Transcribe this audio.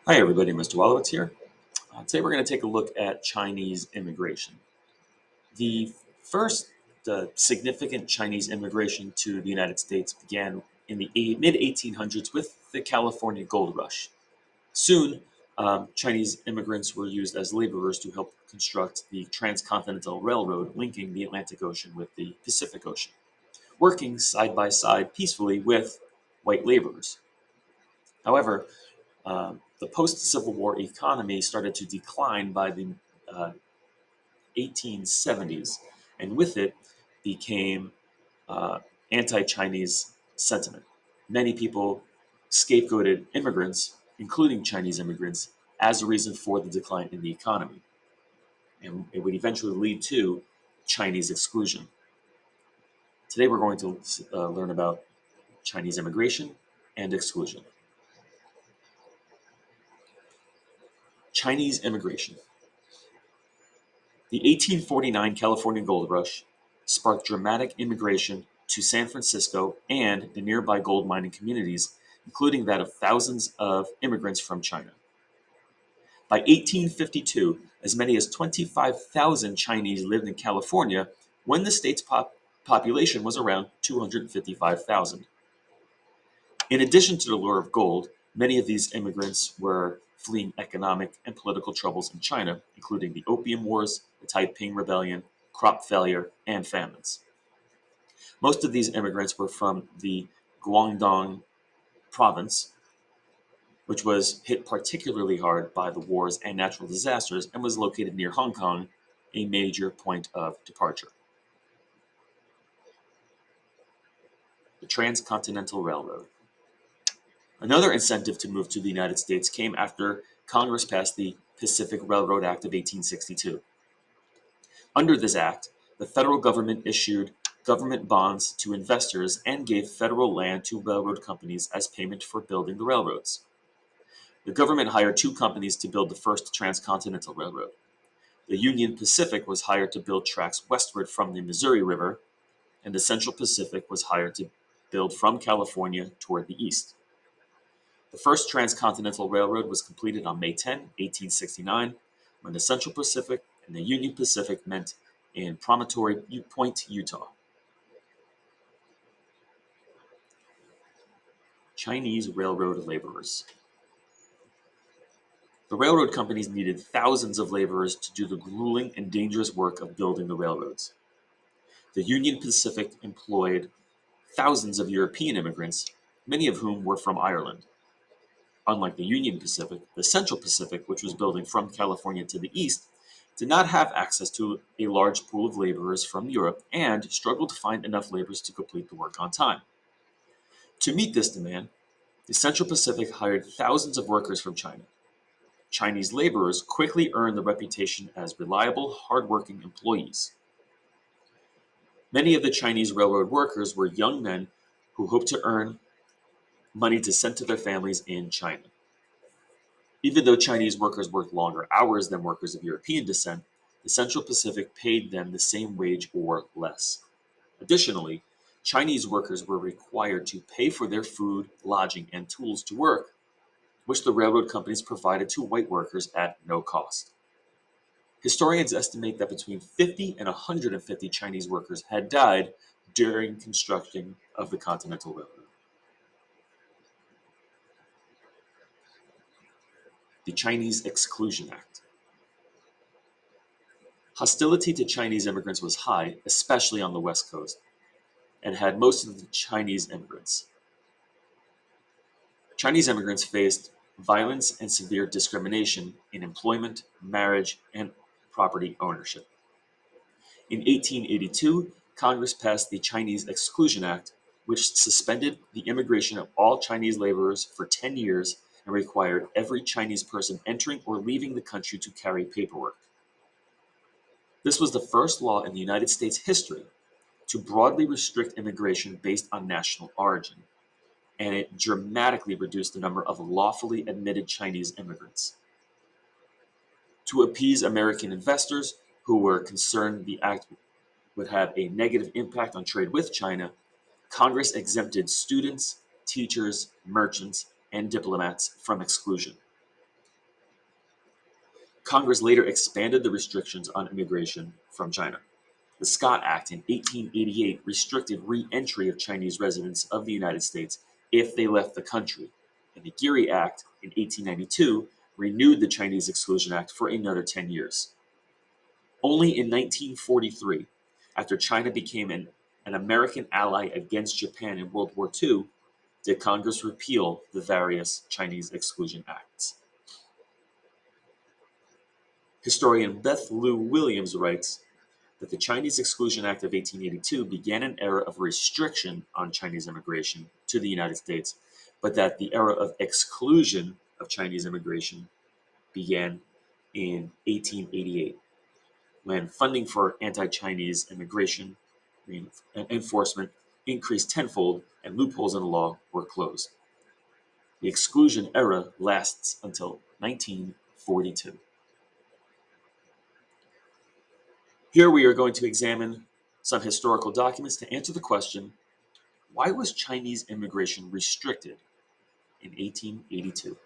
Hi, everybody. Mr. Wolowitz here. Today, we're going to take a look at Chinese immigration. The first significant Chinese immigration to the United States began in the mid 1800s with the California Gold Rush. Soon, Chinese immigrants were used as laborers to help construct the transcontinental railroad linking the Atlantic Ocean with the Pacific Ocean, working side by side peacefully with white laborers. However, the post-Civil War economy started to decline by the uh, 1870s, and with it became uh, anti-Chinese sentiment. Many people scapegoated immigrants, including Chinese immigrants, as a reason for the decline in the economy, and it would eventually lead to Chinese exclusion. Today, we're going to learn about Chinese immigration and exclusion. Chinese immigration. The 1849 California Gold Rush sparked dramatic immigration to San Francisco and the nearby gold mining communities, including that of thousands of immigrants from China. By 1852, as many as 25,000 Chinese lived in California when the state's population was around 255,000. In addition to the lure of gold, many of these immigrants were fleeing economic and political troubles in China, including the Opium Wars, the Taiping Rebellion, crop failure, and famines. Most of these immigrants were from the Guangdong province, which was hit particularly hard by the wars and natural disasters and was located near Hong Kong, a major point of departure. The Transcontinental Railroad. Another incentive to move to the United States came after Congress passed the Pacific Railroad Act of 1862. Under this act, the federal government issued government bonds to investors and gave federal land to railroad companies as payment for building the railroads. The government hired two companies to build the first transcontinental railroad. The Union Pacific was hired to build tracks westward from the Missouri River, and the Central Pacific was hired to build from California toward the east. The first transcontinental railroad was completed on May 10, 1869, when the Central Pacific and the Union Pacific met in Promontory Point, Utah. Chinese railroad laborers. The railroad companies needed thousands of laborers to do the grueling and dangerous work of building the railroads. The Union Pacific employed thousands of European immigrants, many of whom were from Ireland. Unlike the Union Pacific, the Central Pacific, which was building from California to the east, did not have access to a large pool of laborers from Europe and struggled to find enough laborers to complete the work on time. To meet this demand, the Central Pacific hired thousands of workers from China. Chinese laborers quickly earned the reputation as reliable, hardworking employees. Many of the Chinese railroad workers were young men who hoped to earn money to send to their families in China. Even though Chinese workers worked longer hours than workers of European descent, the Central Pacific paid them the same wage or less. Additionally, Chinese workers were required to pay for their food, lodging, and tools to work, which the railroad companies provided to white workers at no cost. Historians estimate that between 50 and 150 Chinese workers had died during construction of the Continental Railroad. The Chinese Exclusion Act. Hostility to Chinese immigrants was high, especially on the West Coast, and had most of the Chinese immigrants. Chinese immigrants faced violence and severe discrimination in employment, marriage, and property ownership. In 1882, Congress passed the Chinese Exclusion Act, which suspended the immigration of all Chinese laborers for 10 years and required every Chinese person entering or leaving the country to carry paperwork. This was the first law in the United States history to broadly restrict immigration based on national origin, and it dramatically reduced the number of lawfully admitted Chinese immigrants. To appease American investors who were concerned the act would have a negative impact on trade with China, Congress exempted students, teachers, merchants, and diplomats from exclusion. Congress later expanded the restrictions on immigration from China. The Scott Act in 1888 restricted re-entry of Chinese residents of the United States if they left the country, and the Geary Act in 1892 renewed the Chinese Exclusion Act for another 10 years. Only in 1943, after China became an American ally against Japan in World War II, did Congress repeal the various Chinese Exclusion Acts. Historian Beth Lou Williams writes that the Chinese Exclusion Act of 1882 began an era of restriction on Chinese immigration to the United States, but that the era of exclusion of Chinese immigration began in 1888, when funding for anti-Chinese immigration enforcement increased tenfold and loopholes in the law were closed. The exclusion era lasts until 1942. Here we are going to examine some historical documents to answer the question, why was Chinese immigration restricted in 1882?